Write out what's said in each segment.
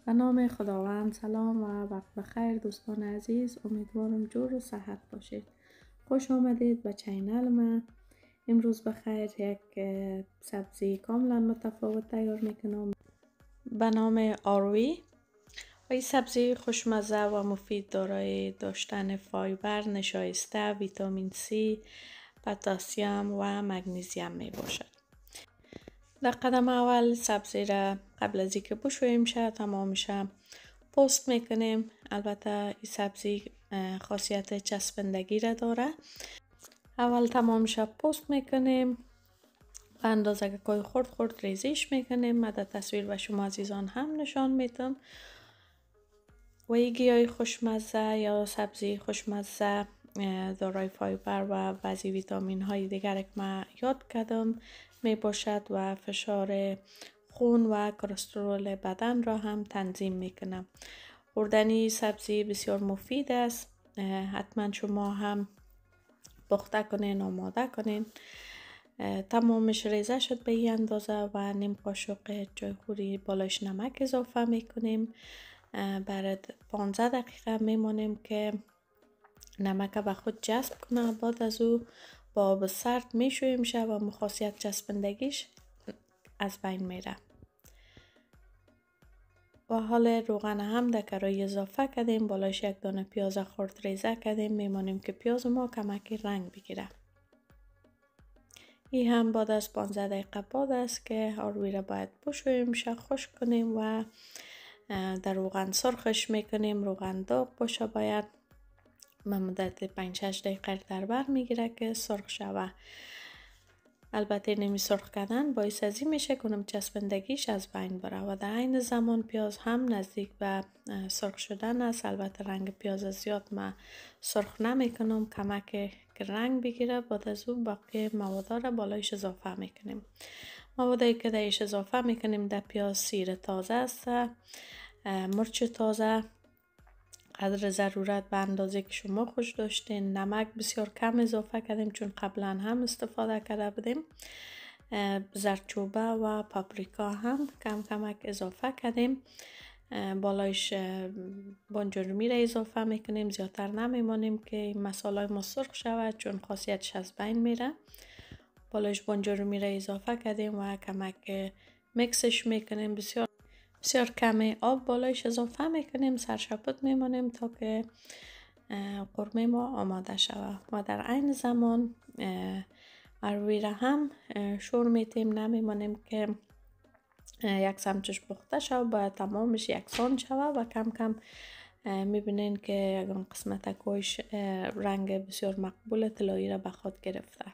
به نام خداوند. سلام و وقت بخیر دوستان عزیز. امیدوارم جور و صحت باشید. خوش آمدید به چینل من. امروز بخیر یک سبزی کاملا متفاوت تیار میکنم به نام آروی. و این سبزی خوشمزه و مفید دارای داشتن فایبر، نشایسته، ویتامین C، پتاسیم و مگنیزیم می باشد. در قدم اول سبزی را قبل از اینکه بشویم شه تمامش پوست میکنیم. البته این سبزی خاصیت چسبندگی را داره. اول تمامش پوست میکنیم، به اندازه که کوی خورد ریزیش میکنیم. من در تصویر به شما عزیزان هم نشان میدم. و این گیاه خوشمزه یا سبزی خوشمزه دارای فایبر و بعضی ویتامین های دیگر که من یاد کردم می باشد و فشار خون و کلسترول بدن را هم تنظیم میکنه. خوردن سبزی بسیار مفید است. حتما شما هم پخته کنین، آماده کنین. تمامش ریزه شد به این اندازه و نیم قاشق چایخوری بالاش نمک اضافه میکنیم. برای 15 دقیقه میمانیم که نمک به خود جذب کنه. بعد از او با آب سرد میشویم شه و خاصیت چسبندگیش از بین میره. و حال روغن هم در کارای اضافه کردیم. بالاش یک دانه پیاز خرد ریزه کردیم. میمانیم که پیاز ما کمکی رنگ بگیره. این هم بعد از 15 دقیقه بعد است که آروی را باید بشویم شه، خشک کنیم و در روغن سرخش میکنیم. روغن داغ باشه باید. من مدت 5-6 دقیقه در بر میگیره که سرخ شوه. البته نمی سرخ کردن باعث ازی میشه کنم چسبندگیش از بین بره و در عین زمان پیاز هم نزدیک به سرخ شدن است. البته رنگ پیاز زیاد من سرخ نمی کنم، کمک که رنگ بگیره. بعد از اون باقی مواد را بالایش اضافه میکنیم. موادی که درش اضافه میکنیم در پیاز سیر تازه است، مرچ تازه قدر ضرورت به اندازه که شما خوش داشتین. نمک بسیار کم اضافه کردیم چون قبلا هم استفاده کرده بودیم. زردچوبه و پاپریکا هم کم کمک اضافه کردیم. بالایش بانجورمی را اضافه میکنیم. زیادتر نمیمانیم که مساله ما سرخ شود چون خاصیتش از بین میره. بالایش بانجورمی را اضافه کردیم و کمک مکسش میکنیم. بسیار کمی آب بالایش اضافه میکنیم. سرشپت میمانیم تا که قرمه ما آماده شود و در عین زمان آروی را هم شور میتیم. نمیمانیم که یک سمتش پخته شود، باید تمامش یکسان شود و کم کم میبینین که یکان قسمت کویش رنگ بسیار مقبول طلایی را به خود گرفته.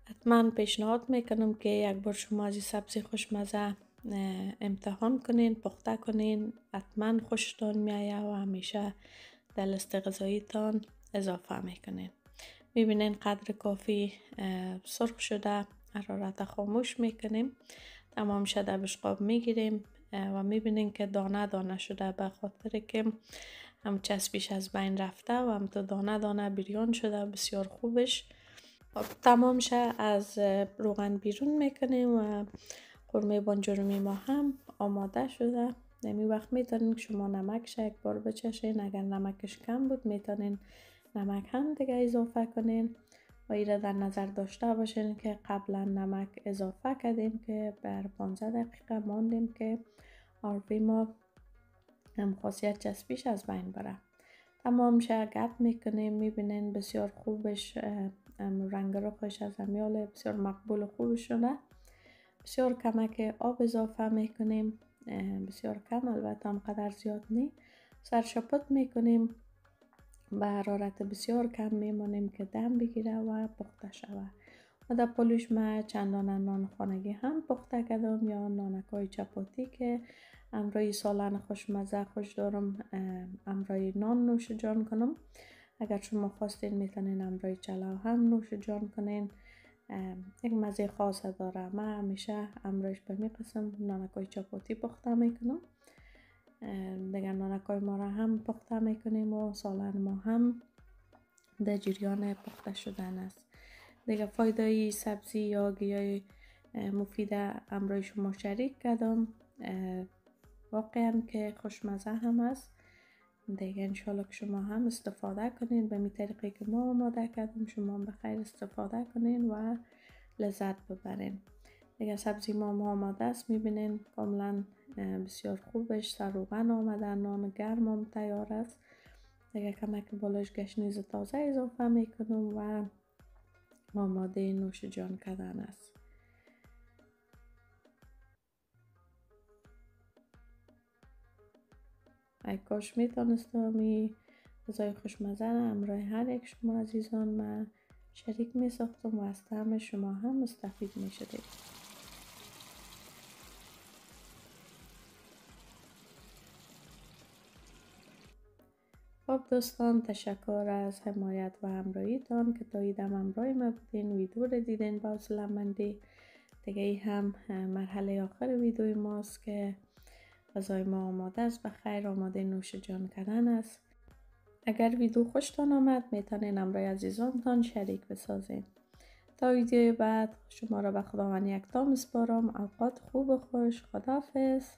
حتما پیشنهاد میکنم که یک بار شما از این سبزی خوشمزه امتحان کنین، پخته کنین. حتما خوشتان میایه و همیشه در لیست غذاییتان اضافه میکنین. میبینین قدر کافی سرخ شده. حرارت خاموش میکنیم. تمام شده بشقاب میگیریم و میبینین که دانه دانه شده به خاطر که هم چسبیش از بین رفته و هم تو دانه دانه بریان شده. بسیار خوبش تمام شه از روغن بیرون میکنیم و قرمه بانجورمی ما هم آماده شده. نمی وقت میتونین که شما نمکش یک بار بچشین. اگر نمکش کم بود میتونین نمک هم دیگه اضافه کنین و ایره در نظر داشته باشین که قبلا نمک اضافه کردیم که بر 15 دقیقه ماندیم که آروی ما هم خاصیت چسبیش از بین بره. تمام شه گرد میکنیم. میبینین بسیار خوبش رنگ رخش از همیال بسیار مقبول و خوب شده. بسیار کمک آب اضافه میکنیم. بسیار کم، البته هم قدر زیاد نی. سرشپت میکنیم. به حرارت بسیار کم میمانیم که دم بگیره و پخته شود. و در پلوش من چندان نان خانگی هم پخته کردم یا نانکای چپاتی که امرای سالن خوشمزه خوش دارم امرای نان نوش جان کنم. اگر شما خواستین میتونین امرای چلاو هم نوش جان کنین. یک مزه خاص داره. من همیشه امرایش به می قسم نانکای چپاتی پخته میکنم. دیگر نانکای ما را هم پخته میکنیم و سالن ما هم در جریان پخته شدن است. دیگه فایده سبزی یا گیاه مفیده امروی شما شریک کردم. واقعا که خوشمزه هم است. دیگه انشالله که شما هم استفاده کنین به می طریقی که ما آماده کردیم. شما هم بخیر استفاده کنین و لذت ببرین. دیگه سبزی ما آماده است. میبینین کاملا بسیار خوبش سروغن آمده. نان گرم هم تیار است. دیگه کمک بالاش گشنیز تازه اضافه میکنم و آماده نوش جان کردن است. ای کاش میتونستم این غذای خوشمزه را همراه هر یک شما عزیزان من شریک میساختم و از طعم شما هم مستفید میشدید. خب دوستان، تشکر از حمایت و همراهیتان که تا ایدم همراه ما بودین. ویدیو رو دیدین با حوصله‌مندی. دیگه ای هم مرحله آخر ویدیوی ماست که غذای ما آماده است. بخیر آماده نوش جان کردن است. اگر ویدیو خوشتان آمد میتونین همراه عزیزانتان شریک بسازین. تا ویدیوی بعد شما را به خداوند یکتا میسپارم. اوقات خوب و خوش. خداحافظ.